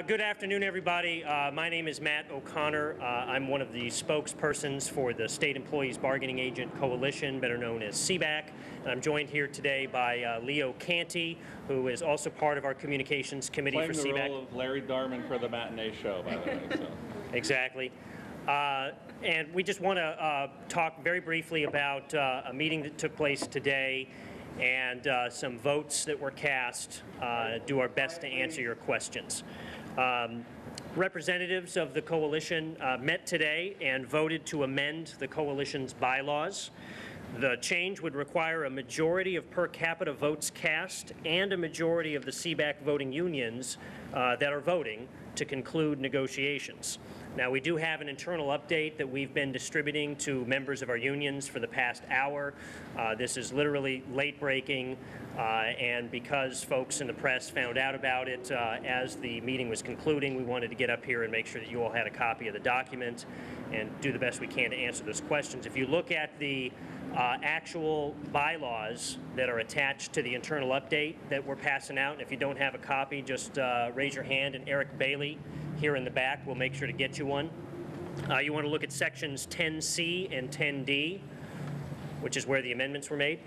Good afternoon, everybody. My name is Matt O'Connor. I'm one of the spokespersons for the State Employees Bargaining Agent Coalition, better known as SEBAC. And I'm joined here today by Leo Canty, who is also part of our communications committee for SEBAC. Playing the role of Larry Darman for the matinee show, by the way. So. Exactly. And we just want to talk very briefly about a meeting that took place today and some votes that were cast. Do our best to answer your questions. Representatives of the coalition met today and voted to amend the coalition's bylaws. The change would require a majority of per capita votes cast and a majority of the SEBAC voting unions that are voting to conclude negotiations. Now, we do have an internal update that we've been distributing to members of our unions for the past hour. This is literally late-breaking, and because folks in the press found out about it as the meeting was concluding, we wanted to get up here and make sure that you all had a copy of the document and do the best we can to answer those questions. If you look at the actual bylaws that are attached to the internal update that we're passing out, and if you don't have a copy, just raise your hand, and Eric Bailey here in the back will make sure to get you one. You want to look at sections 10C and 10D, which is where the amendments were made.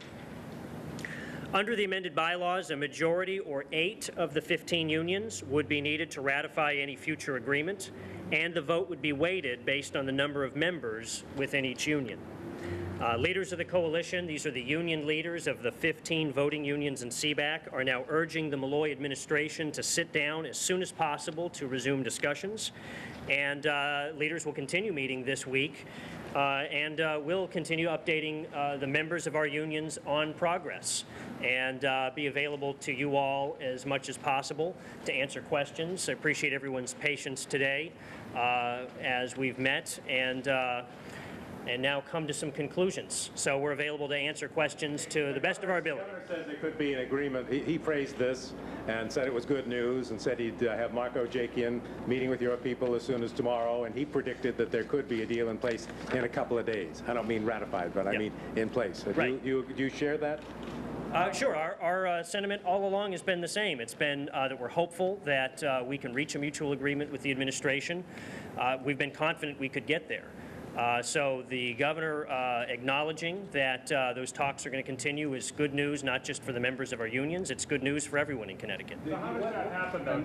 Under the amended bylaws, a majority or 8 of the 15 unions would be needed to ratify any future agreement, and the vote would be weighted based on the number of members within each union. Leaders of the coalition, these are the union leaders of the 15 voting unions in SEBAC, are now urging the Malloy administration to sit down as soon as possible to resume discussions. And leaders will continue meeting this week and will continue updating the members of our unions on progress and be available to you all as much as possible to answer questions. I appreciate everyone's patience today as we've met and now come to some conclusions. So we're available to answer questions to the best of our ability. The governor says there could be an agreement. He phrased this and said it was good news and said he'd have Marco Jakian meeting with your people as soon as tomorrow, and he predicted that there could be a deal in place in a couple of days. I don't mean ratified, but I mean in place. Right. Do you share that? Sure. Our sentiment all along has been the same. It's been that we're hopeful that we can reach a mutual agreement with the administration. We've been confident we could get there. So the governor acknowledging that those talks are going to continue is good news, not just for the members of our unions. It's good news for everyone in Connecticut. So how does that happen, then?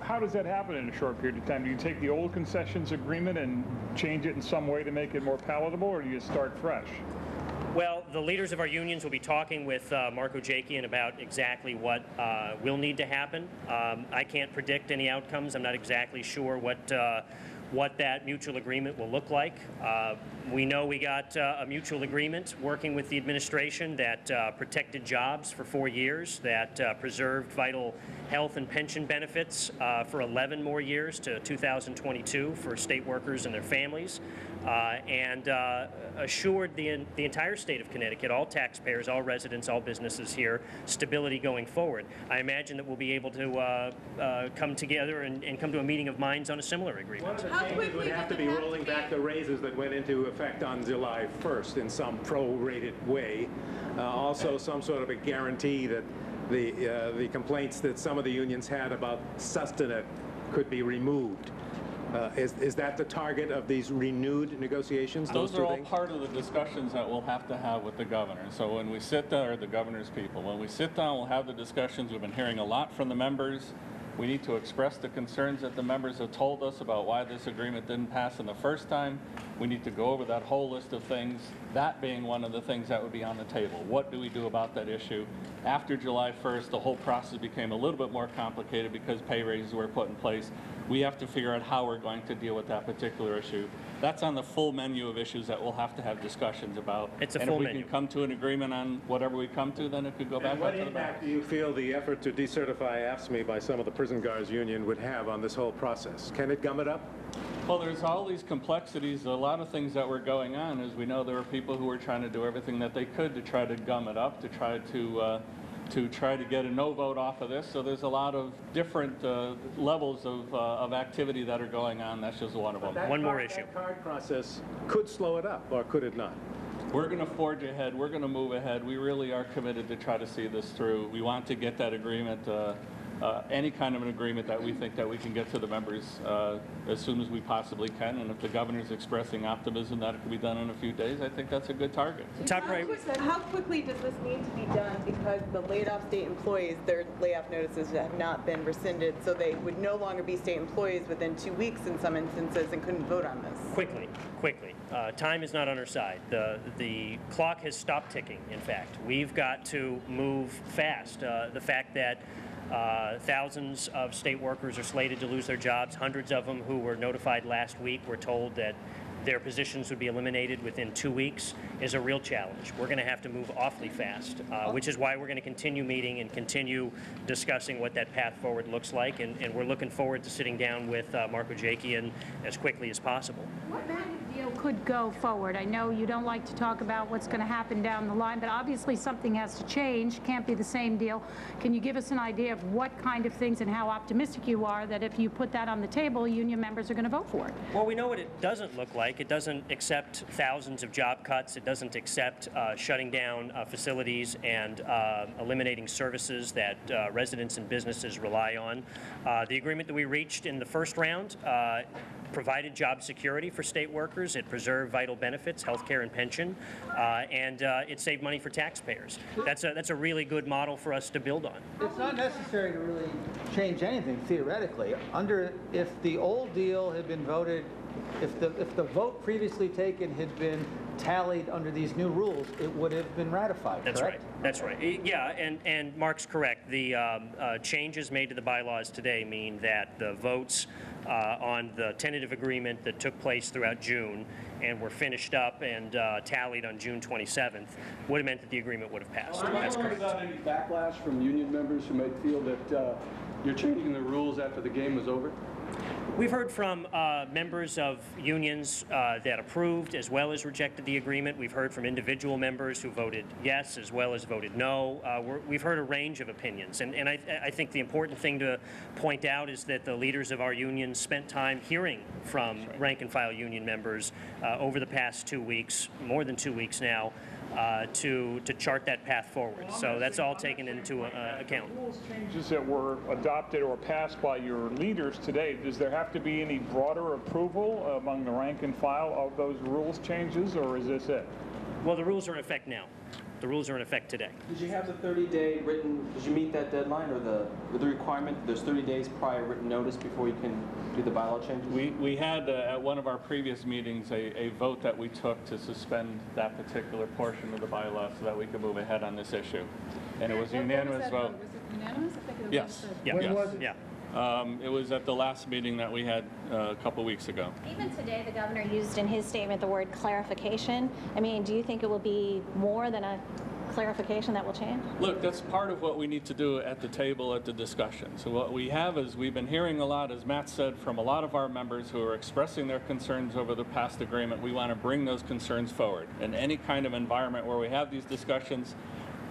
How does that happen in a short period of time? Do you take the old concessions agreement and change it in some way to make it more palatable, or do you start fresh? Well, the leaders of our unions will be talking with Marco Jakian about exactly what will need to happen. I can't predict any outcomes. I'm not exactly sure what that mutual agreement will look like. We know we got a mutual agreement working with the administration that protected jobs for 4 years, that preserved vital health and pension benefits for 11 more years to 2022 for state workers and their families, and assured the entire state of Connecticut, all taxpayers, all residents, all businesses here, stability going forward. I imagine that we'll be able to come together and come to a meeting of minds on a similar agreement. One of the changes would have to be rolling back the raises that went into effect on July 1st in some prorated way. Also, some sort of a guarantee that the complaints that some of the unions had about sustenance could be removed. Is that the target of these renewed negotiations? Those are all part of the discussions that we'll have to have with the governor. So when we sit down, or the governor's people, when we sit down, we'll have the discussions. We've been hearing a lot from the members. We need to express the concerns that the members have told us about why this agreement didn't pass in the first time. We need to go over that whole list of things, that being one of the things that would be on the table. What do we do about that issue? After July 1st, the whole process became a little bit more complicated because pay raises were put in place. We have to figure out how we're going to deal with that particular issue. That's on the full menu of issues that we'll have to have discussions about. It's a full menu. And if we can come to an agreement on whatever we come to, then it could go back up to the What impact do you feel the effort to decertify AFSCME by some of the prison guards union would have on this whole process? Can it gum it up? Well, there's all these complexities. A lot of things that were going on. As we know, there were people who were trying to do everything that they could to try to gum it up, to try to get a no vote off of this. So there's a lot of different levels of activity that are going on. That's just one of them. One more issue. That card process could slow it up, or could it not? We're going to forge ahead. We're going to move ahead. We really are committed to try to see this through. We want to get that agreement any kind of an agreement that we think that we can get to the members as soon as we possibly can. And if the governor's expressing optimism that it can be done in a few days, I think that's a good target. How quickly does this need to be done? Because the laid off state employees, their layoff notices have not been rescinded, so they would no longer be state employees within 2 weeks in some instances and couldn't vote on this. Quickly. Time is not on our side. The clock has stopped ticking, in fact. We've got to move fast. The fact that thousands of state workers are slated to lose their jobs, hundreds of them who were notified last week were told that their positions would be eliminated within 2 weeks, is a real challenge. We're going to have to move awfully fast, which is why we're going to continue meeting and continue discussing what that path forward looks like, and we're looking forward to sitting down with Mark Ojakian as quickly as possible. What kind of deal could go forward? I know you don't like to talk about what's going to happen down the line, but obviously something has to change. Can't be the same deal. Can you give us an idea of what kind of things and how optimistic you are that if you put that on the table, union members are going to vote for it? Well, we know what it doesn't look like. It doesn't accept thousands of job cuts. It doesn't accept shutting down facilities and eliminating services that residents and businesses rely on. The agreement that we reached in the first round provided job security for state workers. It preserved vital benefits, health care and pension, and it saved money for taxpayers. That's a really good model for us to build on. It's not necessary to really change anything theoretically. If the old deal had been voted, if the vote previously taken had been tallied under these new rules, it would have been ratified. That's correct? right. That's right. Yeah, and Mark's correct. The changes made to the bylaws today mean that the votes on the tentative agreement that took place throughout June and were finished up and tallied on June 27th would have meant that the agreement would have passed. That's correct. About any backlash from union members who might feel that you're changing the rules after the game was over? We've heard from members of unions that approved as well as rejected the agreement. We've heard from individual members who voted yes as well as voted no. We've heard a range of opinions. And I think the important thing to point out is that the leaders of our unions spent time hearing from rank and file union members over the past 2 weeks, more than 2 weeks now, to chart that path forward. So that's all taken into account. Rules changes that were adopted or passed by your leaders today, does there have to be any broader approval among the rank and file of those rules changes, or is this it? Well, the rules are in effect now. The rules are in effect today. Did you have the 30-day written, did you meet that deadline or the requirement, there's 30 days prior written notice before you can do the bylaw changes? We had at one of our previous meetings a vote that we took to suspend that particular portion of the bylaw so that we could move ahead on this issue. And it was a unanimous vote. Was it unanimous? I think it was Yes. Yeah. When was it? Yeah. It was at the last meeting that we had a couple weeks ago. Even today, the governor used in his statement the word clarification. I mean, do you think it will be more than a clarification that will change? Look, that's part of what we need to do at the table at the discussion. So what we have is we've been hearing a lot, as Matt said, from a lot of our members who are expressing their concerns over the past agreement. We want to bring those concerns forward. In any kind of environment where we have these discussions,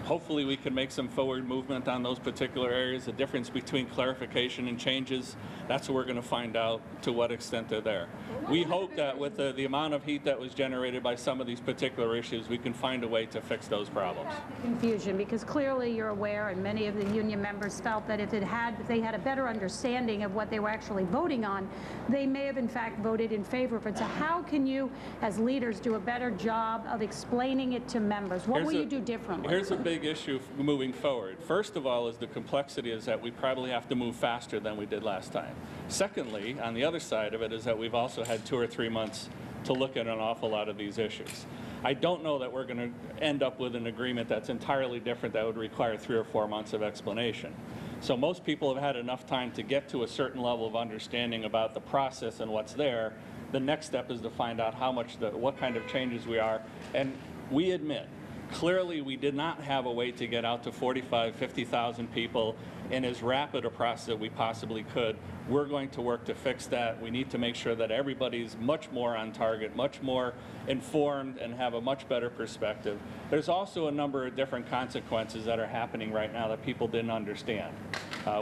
hopefully we can make some forward movement on those particular areas. The difference between clarification and changes, that's what we're going to find out to what extent they're there. We hope that with the amount of heat that was generated by some of these particular issues, we can find a way to fix those problems. Confusion, because clearly you're aware, and many of the union members felt that if they had a better understanding of what they were actually voting on, they may have in fact voted in favor of it. So how can you, as leaders, do a better job of explaining it to members? What will you do differently? Here's a big issue moving forward. First of all is the complexity is that we probably have to move faster than we did last time. Secondly, on the other side of it is that we've also had 2 or 3 months to look at an awful lot of these issues. I don't know that we're going to end up with an agreement that's entirely different that would require 3 or 4 months of explanation. So most people have had enough time to get to a certain level of understanding about the process and what's there. The next step is to find out what kind of changes we are. And we admit, clearly we did not have a way to get out to 45, 50,000 people in as rapid a process that we possibly could. We're going to work to fix that. We need to make sure that everybody's much more on target, much more informed, and have a much better perspective. There's also a number of different consequences that are happening right now that people didn't understand.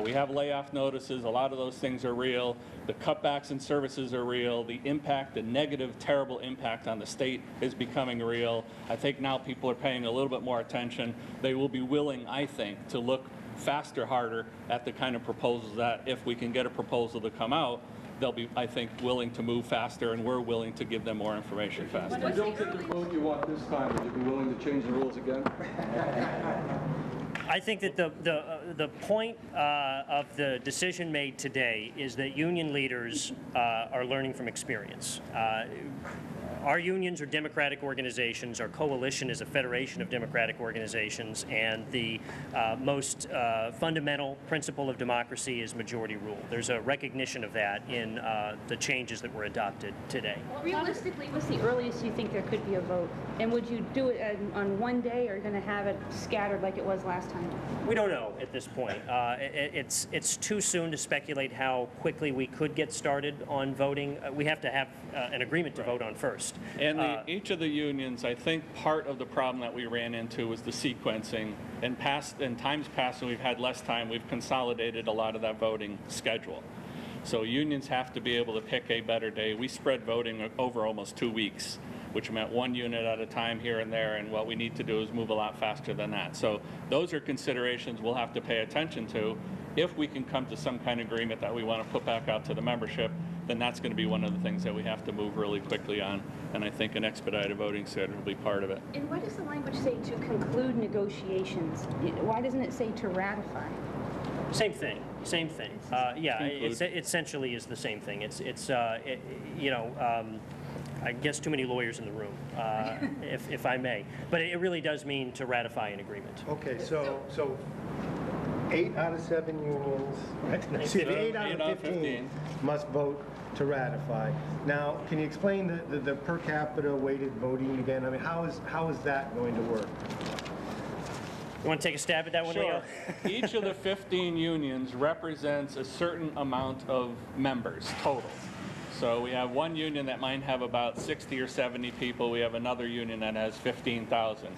We have layoff notices. A lot of those things are real. The cutbacks in services are real. The impact, the negative, terrible impact on the state is becoming real. I think now people are paying a little bit more attention. They will be willing, I think, to look faster, harder at the kind of proposals that if we can get a proposal to come out, they'll be, I think, willing to move faster, and we're willing to give them more information faster. If you don't get the vote you want this time, would you be willing to change the rules again? I think that the point of the decision made today is that union leaders are learning from experience. Our unions are democratic organizations. Our coalition is a federation of democratic organizations, and the most fundamental principle of democracy is majority rule. There's a recognition of that in the changes that were adopted today. Realistically, what's the earliest you think there could be a vote? And would you do it on one day, or are you going to have it scattered like it was last time? We don't know at this point. It's too soon to speculate how quickly we could get started on voting. We have to have an agreement to vote on first. And each of the unions, I think part of the problem that we ran into was the sequencing. In times past when we've had less time, we've consolidated a lot of that voting schedule. So unions have to be able to pick a better day. We spread voting over almost 2 weeks, which meant one unit at a time here and there, and what we need to do is move a lot faster than that. So those are considerations we'll have to pay attention to. If we can come to some kind of agreement that we want to put back out to the membership, then that's going to be one of the things that we have to move really quickly on, and I think an expedited voting schedule will be part of it. And why does the language say to conclude negotiations? Why doesn't it say to ratify? Same thing. Same thing. Yeah, it essentially is the same thing. I guess too many lawyers in the room, if I may. But it really does mean to ratify an agreement. Okay, so 8 out of 7 unions, right? 8 out of 15 must vote to ratify. Now, can you explain the per capita weighted voting again? I mean, how is that going to work? You want to take a stab at that one, Leo? Sure. Each of the 15 unions represents a certain amount of members total. So we have one union that might have about 60 or 70 people. We have another union that has 15,000.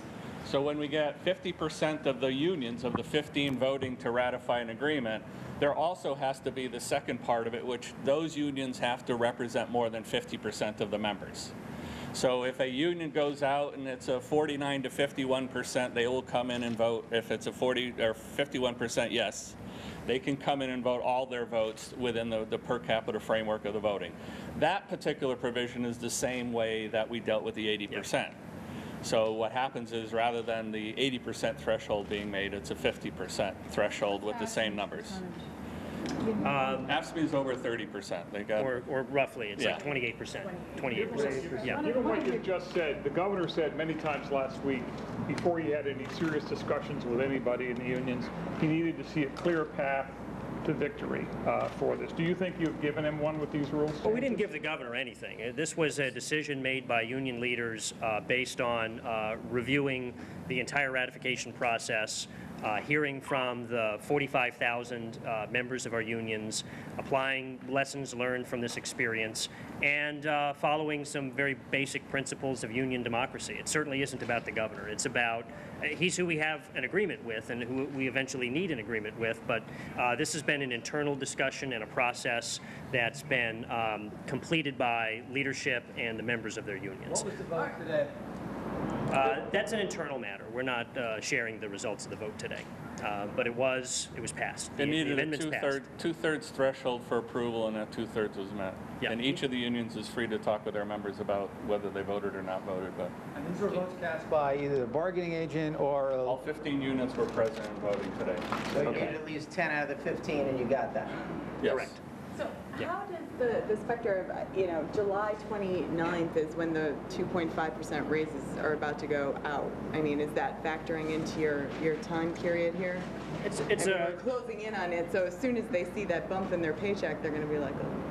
So when we get 50% of the unions of the 15 voting to ratify an agreement, there also has to be the second part of it, which those unions have to represent more than 50% of the members. So if a union goes out and it's a 49 to 51%, they will come in and vote. If it's a 40 or 51% yes, they can come in and vote all their votes within the per capita framework of the voting. That particular provision is the same way that we dealt with the 80%. Yep. So what happens is rather than the 80% threshold being made, it's a 50% threshold with the same numbers. AFSCME is over 30%. They got or roughly, it's like 28%. 28%. Yeah. Given what you just said, the governor said many times last week, before he had any serious discussions with anybody in the unions, he needed to see a clear path to victory for this. Do you think you've given him one with these rules? Well, we didn't give the governor anything. This was a decision made by union leaders based on reviewing the entire ratification process, hearing from the 45,000 members of our unions, applying lessons learned from this experience, and following some very basic principles of union democracy. It certainly isn't about the governor. It's about, he's who we have an agreement with and who we eventually need an agreement with, but this has been an internal discussion and a process that's been completed by leadership and the members of their unions. What was the vote today? That's an internal matter. We're not sharing the results of the vote today, but it was passed. It needed a two-thirds threshold for approval, and that two-thirds was met. Yeah. And each of the unions is free to talk with their members about whether they voted or not voted. But and these were votes cast by either the bargaining agent or all 15 units were present and voting today. So you needed at least 10 out of the 15, and you got that. Yes. Correct. So how does the specter of, July 29th is when the 2.5% raises are about to go out. I mean, is that factoring into your time period here? We're closing in on it, so as soon as they see that bump in their paycheck, they're going to be like, oh.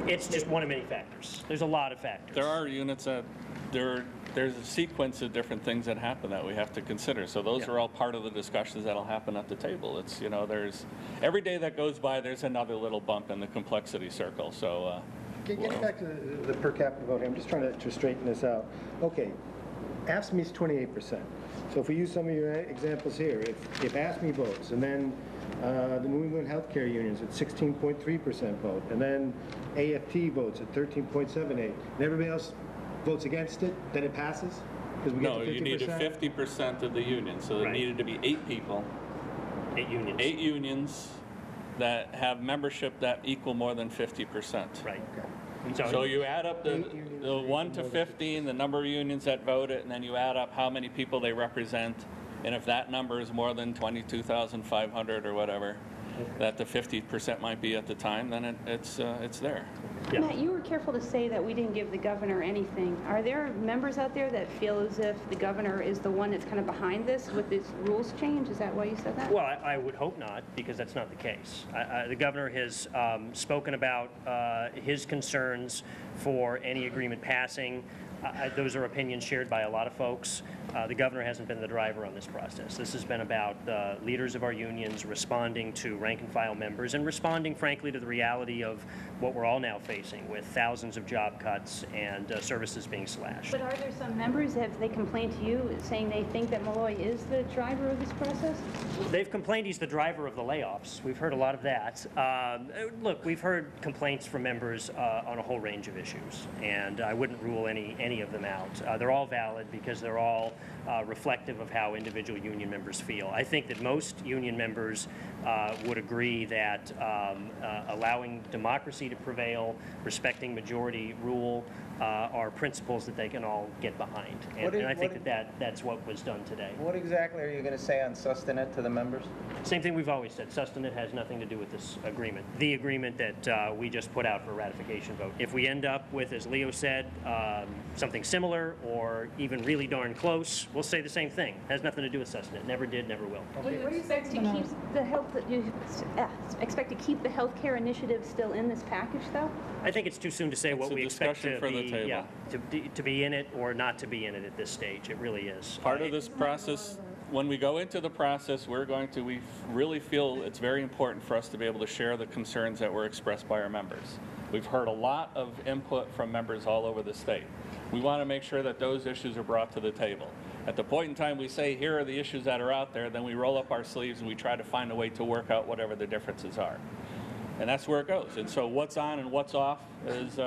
It's just one of many factors. There's a lot of factors. There are units that there's a sequence of different things that happen that we have to consider. So those are all part of the discussions that'll happen at the table. It's, there's every day that goes by, there's another little bump in the complexity circle. So getting back to the per capita voting, I'm just trying to straighten this out. Okay, AFSCME is 28%. So if we use some of your examples here, if AFSCME votes, and then the New England Healthcare Unions at 16.3% vote, and then AFT votes at 13.78%, and everybody else votes against it, then it passes? No, you needed 50% of the union, so there needed to be 8 people 8 unions. 8 unions that have membership that equal more than 50%. Right. So you add up the 1 to 15, the number of unions that voted, and then you add up how many people they represent, and if that number is more than 22,500 or whatever, that the 50% might be at the time, then it's there. Yeah. Matt, you were careful to say that we didn't give the governor anything. Are there members out there that feel as if the governor is the one that's kind of behind this with this rules change? Is that why you said that? Well, I would hope not, because that's not the case. The governor has spoken about his concerns for any agreement passing. Those are opinions shared by a lot of folks. The governor hasn't been the driver on this process. This has been about the leaders of our unions responding to rank and file members and responding, frankly, to the reality of what we're all now facing with thousands of job cuts and services being slashed. But are there some members, have they complained to you saying they think that Malloy is the driver of this process? They've complained he's the driver of the layoffs. We've heard a lot of that. Look, we've heard complaints from members on a whole range of issues, and I wouldn't rule any of them out. They're all valid because they're all reflective of how individual union members feel. I think that most union members would agree that allowing democracy to prevail, respecting majority rule, are principles that they can all get behind. And I think that's what was done today. What exactly are you going to say on sustenance to the members? Same thing we've always said. Sustenance has nothing to do with this agreement. The agreement that we just put out for ratification vote. If we end up with, as Leo said, something similar or even really darn close, we'll say the same thing. Has nothing to do with sustenance. Never did, never will. What do you expect to keep the health? You expect to keep the health care initiative still in this package, though? I think it's too soon to say It's what a we expect discussion to for the be, table. to be in it or not to be in it at this stage. It really is. Part of this process, when we go into the process, we really feel it's very important for us to be able to share the concerns that were expressed by our members. We've heard a lot of input from members all over the state. We want to make sure that those issues are brought to the table. At the point in time we say, here are the issues that are out there, then we roll up our sleeves and we try to find a way to work out whatever the differences are. And that's where it goes. And so what's on and what's off is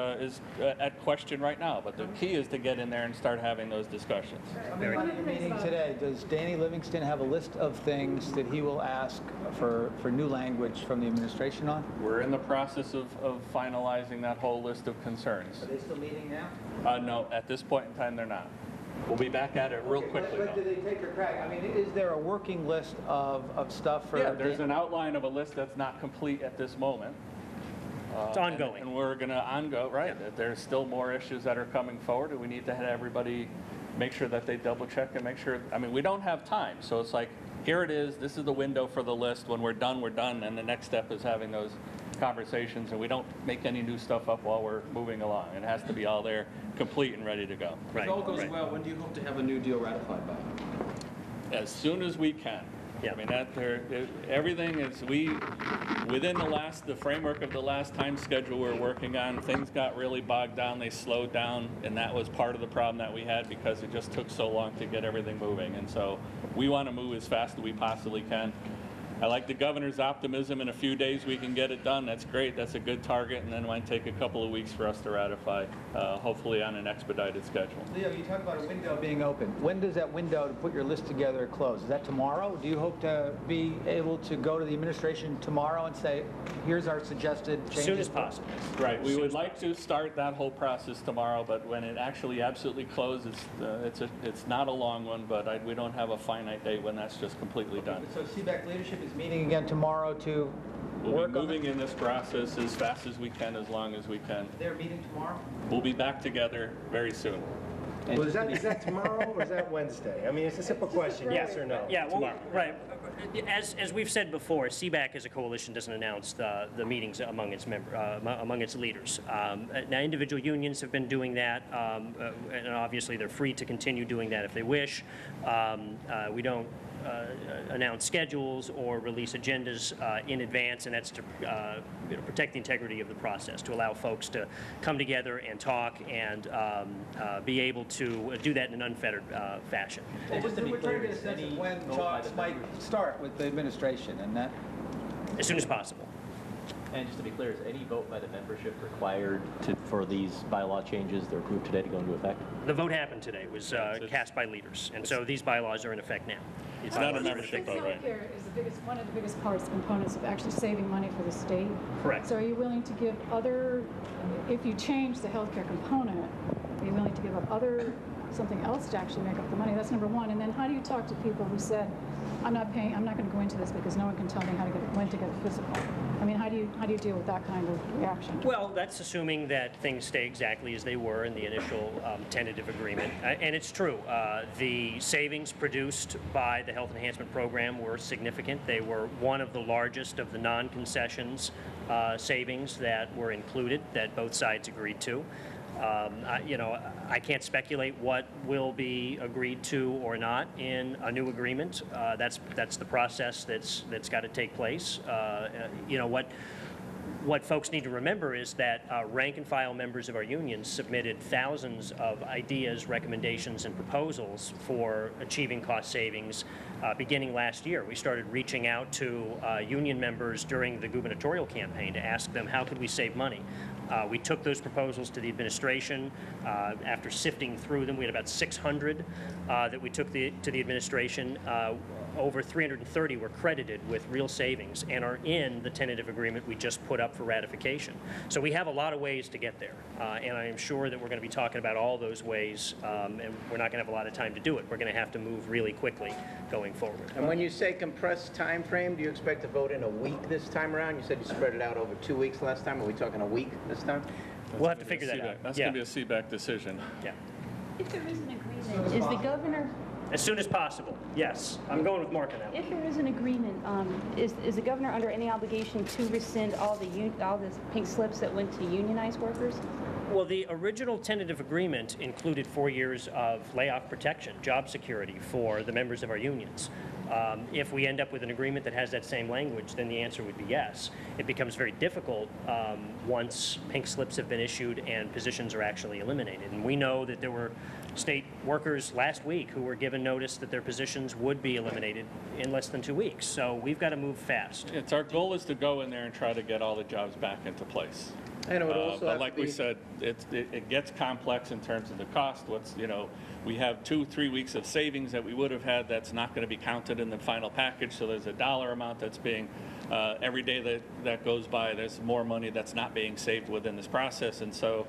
at question right now. But the key is to get in there and start having those discussions. Coming out of your meeting today, does Danny Livingston have a list of things that he will ask for new language from the administration on? We're in the process of finalizing that whole list of concerns. Are they still meeting now? No, at this point in time, they're not. We'll be back at it real quickly. But do they take a crack? I mean, is there a working list of stuff for... Yeah, there's an outline of a list that's not complete at this moment. It's ongoing. And we're going to right. There's still more issues that are coming forward, and we need to have everybody make sure that they double check and make sure. I mean, we don't have time, so it's like, here it is, this is the window for the list. When we're done, and the next step is having those conversations, and we don't make any new stuff up while we're moving along. It has to be all there, complete and ready to go. If all goes well, when do you hope to have a new deal ratified by? As soon as we can. Yeah. I mean, everything is, within the framework of the last time schedule we're working on, things got really bogged down, they slowed down, and that was part of the problem that we had because it just took so long to get everything moving. And so we want to move as fast as we possibly can. I like the governor's optimism. In a few days we can get it done. That's great. That's a good target. And then it might take a couple of weeks for us to ratify, hopefully on an expedited schedule. Leo, you talk about a window being open. When does that window to put your list together close? Is that tomorrow? Do you hope to be able to go to the administration tomorrow and say, here's our suggested changes? As soon as possible. Right. We would like to start that whole process tomorrow, but when it actually absolutely closes, it's not a long one, but we don't have a finite date when that's just completely done. So SEBAC leadership is meeting again tomorrow to We'll work be on moving in this process as fast as we can, as long as we can. They're meeting tomorrow? We'll be back together very soon. Well, is that tomorrow or is that Wednesday? I mean, it's a simple question, yes or no? Yeah, well, right. As we've said before, SEBAC as a coalition doesn't announce the meetings among its leaders. Now, individual unions have been doing that, and obviously they're free to continue doing that if they wish. We don't announce schedules or release agendas in advance, and that's to protect the integrity of the process, to allow folks to come together and talk and be able to do that in an unfettered fashion. Just to be clear, get a sense of when talks might start with the administration, and that As soon as possible. And just to be clear, is any vote by the membership required for these bylaw changes that are approved today to go into effect? The vote happened today. It was cast by leaders, and so these bylaws are in effect now. It's not a membership vote, right? Healthcare is one of the biggest components of actually saving money for the state. Correct. So are you willing to give if you change the healthcare component, are you willing to give up something else to actually make up the money? That's number one. And then how do you talk to people who said, I'm not going to go into this because no one can tell me when to get a physical? I mean, how do you deal with that kind of reaction? Well, that's assuming that things stay exactly as they were in the initial tentative agreement. And it's true. The savings produced by the Health Enhancement Program were significant. They were one of the largest of the non-concessions savings that were included that both sides agreed to. I can't speculate what will be agreed to or not in a new agreement. That's the process that's got to take place. What folks need to remember is that rank and file members of our union submitted thousands of ideas, recommendations, and proposals for achieving cost savings beginning last year. We started reaching out to union members during the gubernatorial campaign to ask them how could we save money. We took those proposals to the administration. After sifting through them, we had about 600 that we took to the administration. Over 330 were credited with real savings and are in the tentative agreement we just put up for ratification. So we have a lot of ways to get there, and I am sure that we're going to be talking about all those ways, and we're not going to have a lot of time to do it. We're going to have to move really quickly going forward. And when you say compressed time frame, do you expect to vote in a week this time around? You said you spread it out over 2 weeks last time. Are we talking a week this time? We'll have to figure that out. That's going to be a SEBAC decision. Yeah. If there is an agreement, is the governor... As soon as possible, yes. I'm going with Mark on that one. If there is an agreement, is the governor under any obligation to rescind all the pink slips that went to unionized workers? Well, the original tentative agreement included 4 years of layoff protection, job security for the members of our unions. If we end up with an agreement that has that same language, then the answer would be yes. It becomes very difficult once pink slips have been issued and positions are actually eliminated. And we know that there were state workers last week who were given notice that their positions would be eliminated in less than 2 weeks. So we've got to move fast. Our goal is to go in there and try to get all the jobs back into place. And it would also but like we said, it gets complex in terms of the cost. We have 2-3 weeks of savings that we would have had that's not going to be counted in the final package. So there's a dollar amount that's being, every day that goes by, there's more money that's not being saved within this process. And so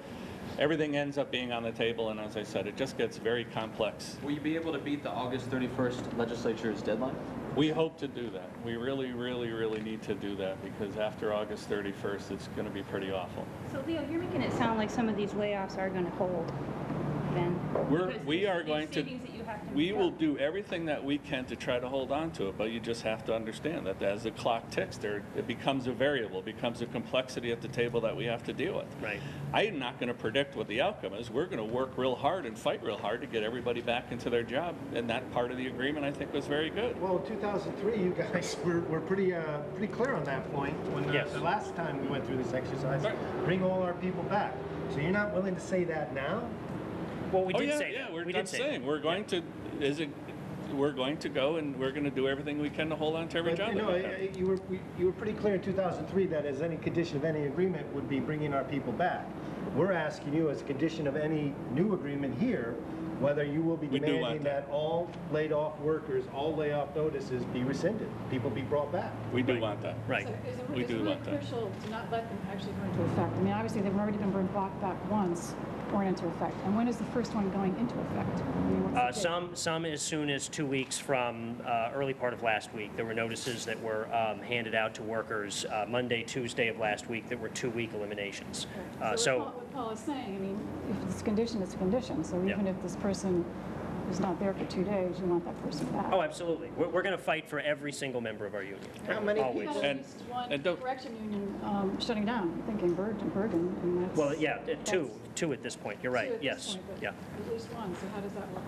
everything ends up being on the table. And as I said, it just gets very complex. Will you be able to beat the August 31st legislature's deadline? We hope to do that. We really, really, really need to do that because after August 31st, it's going to be pretty awful. So, Leo, you're making it sound like some of these layoffs are going to hold, then? We will do everything that we can to try to hold on to it, but you just have to understand that as the clock ticks, it becomes a variable, becomes a complexity at the table that we have to deal with. Right. I'm not going to predict what the outcome is. We're going to work real hard and fight real hard to get everybody back into their job, and that part of the agreement I think was very good. Well, in 2003, you guys were pretty clear on that point when the last time we went through this exercise. Right. Bring all our people back. So you're not willing to say that now? Well, we did say that. that. We're saying we're going to. We're going to go and we're going to do everything we can to hold on to every job. You were pretty clear in 2003 that as any condition of any agreement would be bringing our people back. We're asking you as a condition of any new agreement here whether you will be demanding that all laid off workers, all layoff notices be rescinded, people be brought back. We do want that. Right. So it's really crucial to not let them actually go into effect. I mean, obviously they've already been brought back once or into effect. And when is the first one going into effect? I mean, some as soon as 2 weeks from early part of last week. There were notices that were handed out to workers Monday, Tuesday of last week that were 2-week eliminations. So what Paul is saying, I mean, if it's a condition, it's a condition. So even if this person is not there for 2 days, you want that person back. Oh, absolutely. We're going to fight for every single member of our union. How many always. People? At least one correction union shutting down. I'm thinking Bergen, and that's... Well, yeah, two at this point. You're right. Yes. Yeah. At least one. So how does that work?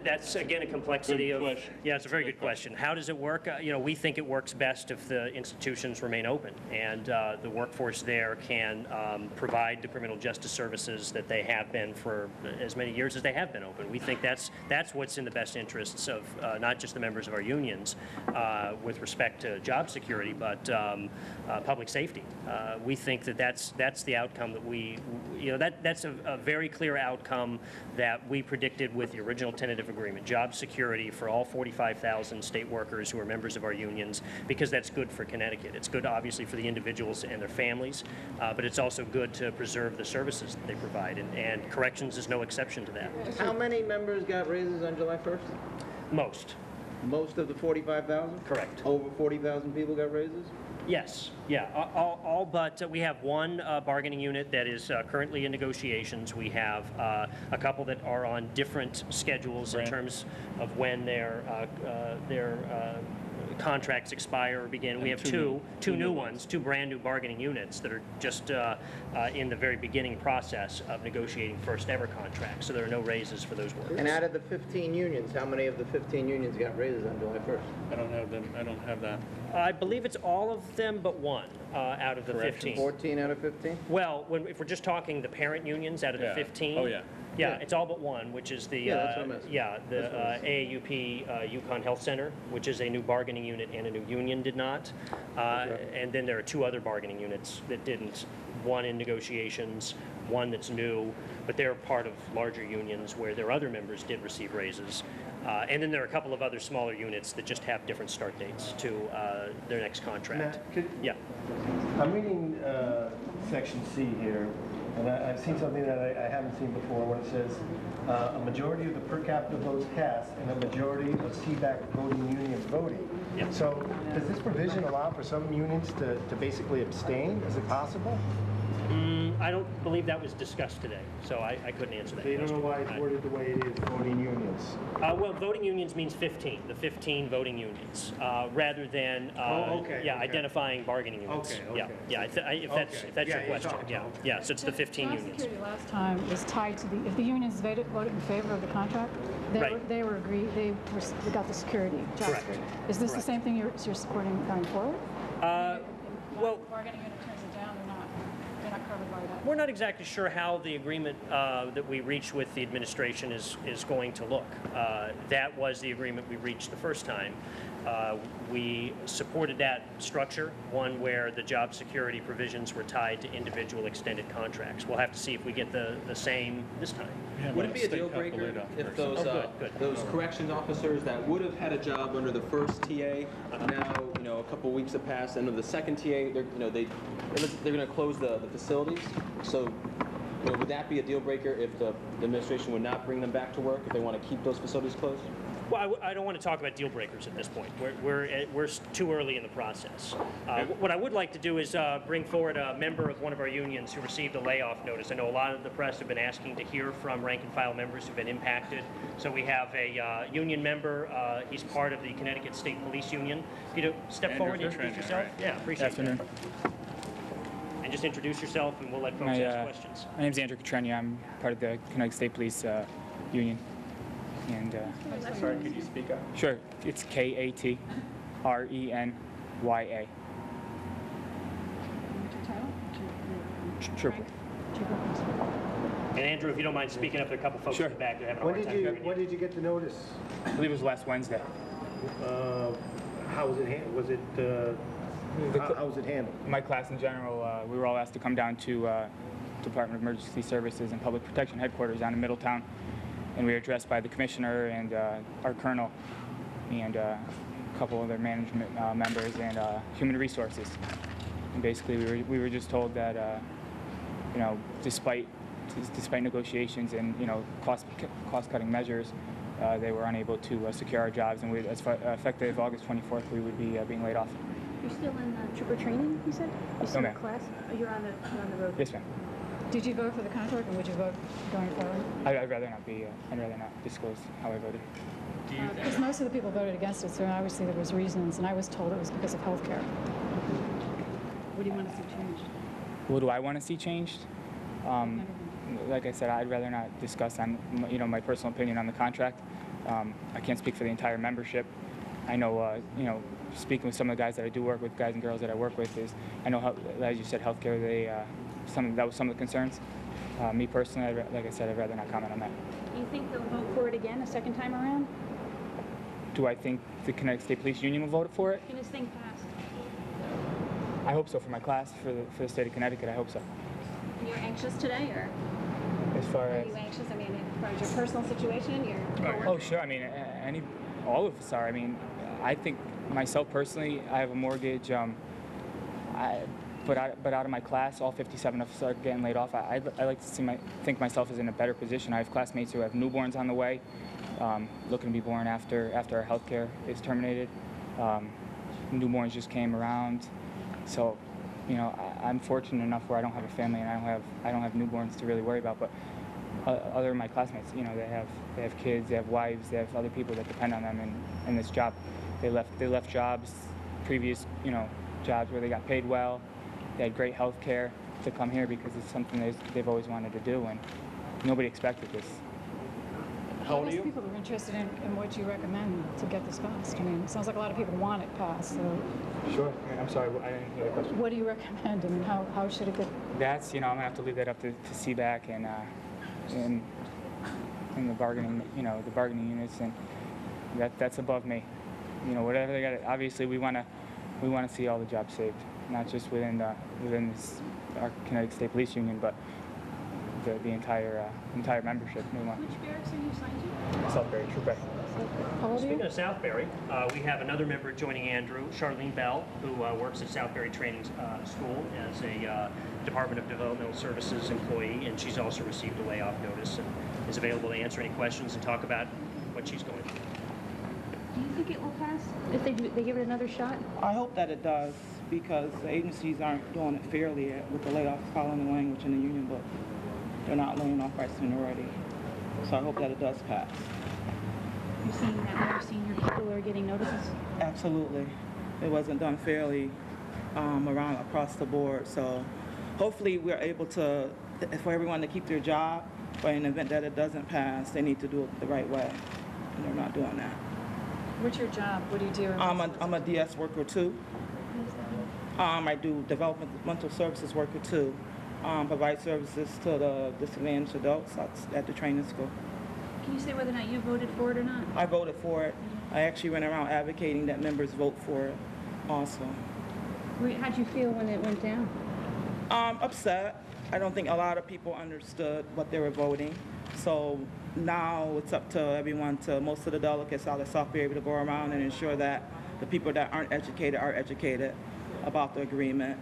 That's again a complexity of. Yeah, it's a very good question. How does it work? We think it works best if the institutions remain open and the workforce there can provide the criminal justice services that they have been for as many years as they have been open. We think that's what's in the best interests of not just the members of our unions with respect to job security, but public safety. We think that's the outcome that that's a very clear outcome that we predicted with the original original tentative agreement, job security for all 45,000 state workers who are members of our unions, because that's good for Connecticut. It's good, obviously, for the individuals and their families, but it's also good to preserve the services that they provide, and corrections is no exception to that. How many members got raises on July 1st? Most. Most of the 45,000? Correct. Over 40,000 people got raises? Yes, yeah, all but we have one bargaining unit that is currently in negotiations. We have a couple that are on different schedules in terms of when their contracts expire or begin. We have two new ones, two brand new bargaining units that are just in the very beginning process of negotiating first ever contracts. So there are no raises for those workers. And out of the 15 unions, how many of the 15 unions got raises on July 1st? I don't have them. I don't have that. I believe it's all of them but one out of the 15. 14 out of 15? Well, if we're just talking the parent unions out of the 15. Oh, yeah. Yeah, it's all but one, which is the AAUP Yukon Health Center, which is a new bargaining unit, and a new union did not. And then there are two other bargaining units that didn't. One in negotiations, one that's new, but they're part of larger unions where their other members did receive raises. And then there are a couple of other smaller units that just have different start dates to their next contract. Matt, I'm reading section C here, and I've seen something that I haven't seen before, when it says a majority of the per capita votes cast and a majority of SEBAC voting unions voting. Yeah. So does this provision allow for some unions to basically abstain? Is it possible? I don't believe that was discussed today, so I couldn't answer that So you don't question. know why it's worded the way it is, voting unions? Well, voting unions means 15, the 15 voting unions, rather than identifying bargaining units. Okay. If that's your question, yeah. So it's the 15 Job unions. security last time was tied to if the unions voted in favor of the contract, they got the security, job Correct. security. Is this the same thing you're supporting going forward? Well, bargaining unit turns it down, they're not covered by that. we're not exactly sure how the agreement that we reached with the administration is going to look. That was the agreement we reached the first time. We supported that structure, one where the job security provisions were tied to individual extended contracts. We'll have to see if we get the same this time. Would it be a deal breaker if those those corrections officers that would have had a job under the first TA now a couple weeks have passed, and of the second TA they're going to close the facilities? So would that be a deal breaker if the administration would not bring them back to work if they want to keep those facilities closed? Well, I don't want to talk about deal breakers at this point. We're too early in the process. What I would like to do is bring forward a member of one of our unions who received a layoff notice. I know a lot of the press have been asking to hear from rank and file members who've been impacted. So we have a union member. He's part of the Connecticut State Police Union. If you step forward and introduce yourself. Right. Yeah, appreciate that. And just introduce yourself, and we'll let folks ask questions. My name's Andrew Katrenia. I'm part of the Connecticut State Police Union. And Sorry, could you speak up? Sure, it's KATRENYA. Triple. And Andrew, if you don't mind speaking up, there are a couple folks in the back that are having a hard time hearing you. When did you get the notice? I believe it was last Wednesday. How was it handled? How was it handled? My class in general, we were all asked to come down to Department of Emergency Services and Public Protection headquarters down in Middletown. And we were addressed by the commissioner and our colonel and a couple other management members and human resources. And basically, we were just told that despite negotiations and cost-cutting measures, they were unable to secure our jobs. And effective August 24th, we would be being laid off. You're still in trooper training, you said? You're still in class? You're on the road? Yes, ma'am. Did you vote for the contract, or would you vote going forward? I'd rather not be. I'd rather not disclose how I voted. Because most of the people voted against it, so obviously there was reasons, and I was told it was because of health care. What do you want to see changed? What do I want to see changed? Like I said, I'd rather not discuss on my personal opinion on the contract. I can't speak for the entire membership. I know speaking with some of the guys that I do work with, guys and girls that I work with, I know as you said, healthcare. That was some of the concerns. Me personally, like I said, I'd rather not comment on that. Do you think they'll vote for it again a second time around? Do I think the Connecticut State Police Union will vote for it? Can this thing pass? I hope so for my class, for the state of Connecticut. I hope so. And you're anxious today, or? As far Are as you anxious? I mean, as far as your personal situation, your coworker? oh sure, I mean all of us are. I mean, I think myself personally, I have a mortgage. But out of my class, all 57 of us are getting laid off. I like to think myself as in a better position. I have classmates who have newborns on the way, looking to be born after our health care is terminated. Newborns just came around, so you know I'm fortunate enough where I don't have a family and I don't have newborns to really worry about. But other of my classmates, you know, they have kids, they have wives, they have other people that depend on them in this job. They left jobs, previous jobs where they got paid well. They had great health care to come here because it's something they've always wanted to do, and nobody expected this. How old are you? People are interested in what you recommend to get this passed. I mean, it sounds like a lot of people want it passed. So. Sure. I'm sorry, I didn't hear the question. What do you recommend? I mean, how should it get? That's, I'm gonna have to leave that up to SEBAC and the bargaining, the bargaining units, and that's above me. Whatever they got. Obviously, we wanna see all the jobs saved, not just within our Connecticut State Police Union, but the entire membership. We want. Which barracks are you assigned to? Southbury, Trooper. How old are Speaking you? of Southbury, we have another member joining Andrew, Charlene Bell, who works at Southbury Training School as a Department of Developmental Services employee, and she's also received a layoff notice and is available to answer any questions and talk about what she's going through. Do you think it will pass if they give it another shot? I hope that it does, because the agencies aren't doing it fairly with the layoffs following the language in the union book. They're not laying off our seniority. So I hope that it does pass. You're seeing that more senior people are getting notices? Absolutely. It wasn't done fairly across the board. So hopefully we're able to, for everyone to keep their job, but in the event that it doesn't pass, they need to do it the right way. And they're not doing that. What's your job? What do you do? I'm a DS worker too. I do developmental services worker too. Provide services to the disadvantaged adults at the training school. Can you say whether or not you voted for it or not? I voted for it. I actually went around advocating that members vote for it also. How'd you feel when it went down? Upset. I don't think a lot of people understood what they were voting. So now it's up to everyone, most of the delegates out of Southbury, to go around and ensure that the people that aren't educated are educated about the agreement.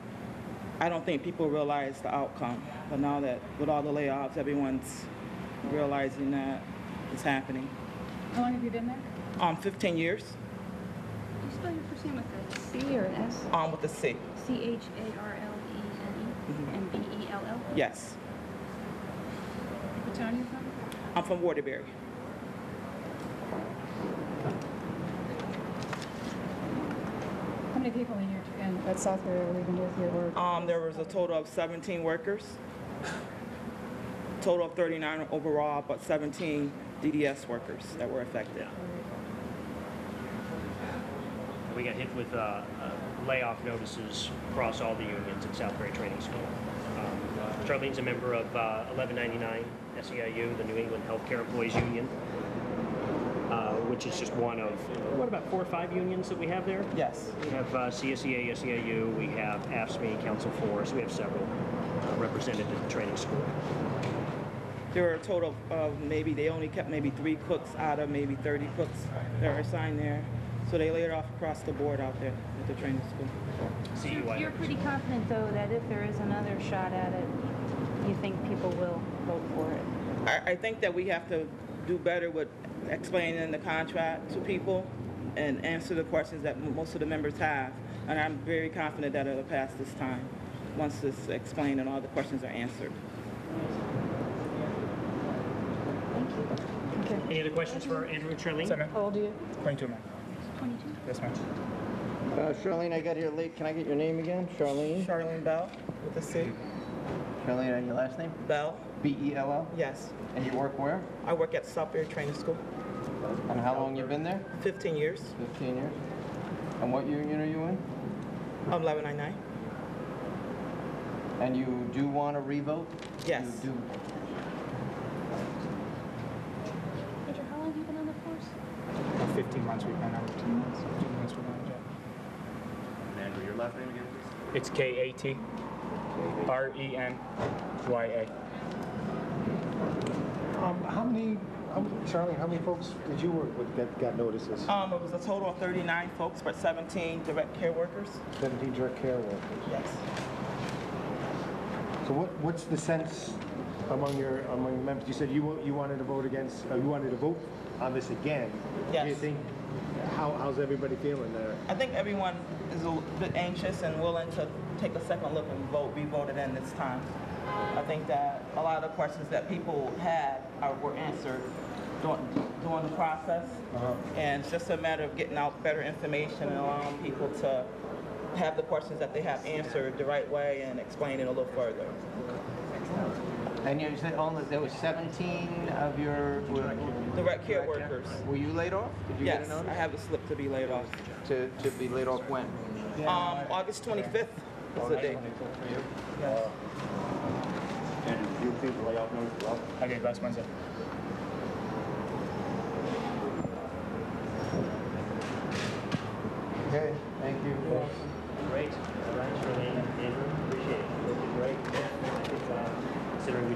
I don't think people realize the outcome, but now that with all the layoffs, everyone's realizing that it's happening. How long have you been there? 15 years. Do you spell your first name with a C or an S? With a C. CHARLENE and BELL? Yes. What town are you from? I'm from Waterbury. How many people at Southbury are leaving with you? Or There was a total of 17 workers. Total of 39 overall, but 17 DDS workers that were affected. We got hit with layoff notices across all the unions at Southbury Training School. Charlene's a member of 1199 SEIU, the New England Healthcare Employees Union, which is just one of, what, about 4 or 5 unions that we have there? Yes. We have CSEA, SEIU, we have AFSCME, Council 4, so we have several represented at the training school. There were a total of they only kept maybe 3 cooks out of maybe 30 cooks that are assigned there. So they laid off across the board out there at the training school. You're pretty confident, though, that if there is another shot at it, you think people will vote for it? I think that we have to do better with explaining the contract to people and answer the questions that most of the members have. And I'm very confident that it'll pass this time, once it's explained and all the questions are answered. okay. Any other questions for Andrew and Charlene? How old are you? 22, ma'am. 22? Yes, ma'am. Charlene, I got here late. Can I get your name again? Charlene? Charlene Bell with a C. Charlene, and your last name? Bell. B-E-L-L? Yes. And you work where? I work at Southbury Training School. And how long you been there? 15 years. 15 years. And what union are you in? 1199. And you do want to revote? Yes. You do. Andrew, how long have you been on the force? About 15 months we've been on. 15 months we've been on the job. And Andrew, your last name again, please? It's KATRENYA. Charlene, how many folks did you work with that got notices? It was a total of 39 folks, but 17 direct care workers. 17 direct care workers. Yes. So what's the sense among your members? You said you wanted to vote against, you wanted to vote on this again. Yes. Do you think, how's everybody feeling there? I think everyone is a bit anxious and willing to take a second look and be voted in this time. I think that a lot of the questions that people had were answered during the process. And it's just a matter of getting out better information and allowing people to have the questions that they have answered the right way and explain it a little further. And you said there was 17 of your direct care workers. Were you laid off? Did you Yes, get a notice? I have the slip to be laid off. To be laid off when? August 25th is the date. Yes. And did you receive the layoff notice as well? I did last Wednesday. Okay, thank you. Great. All right, Charlene, Andrew, appreciate it. Great. I think, considering we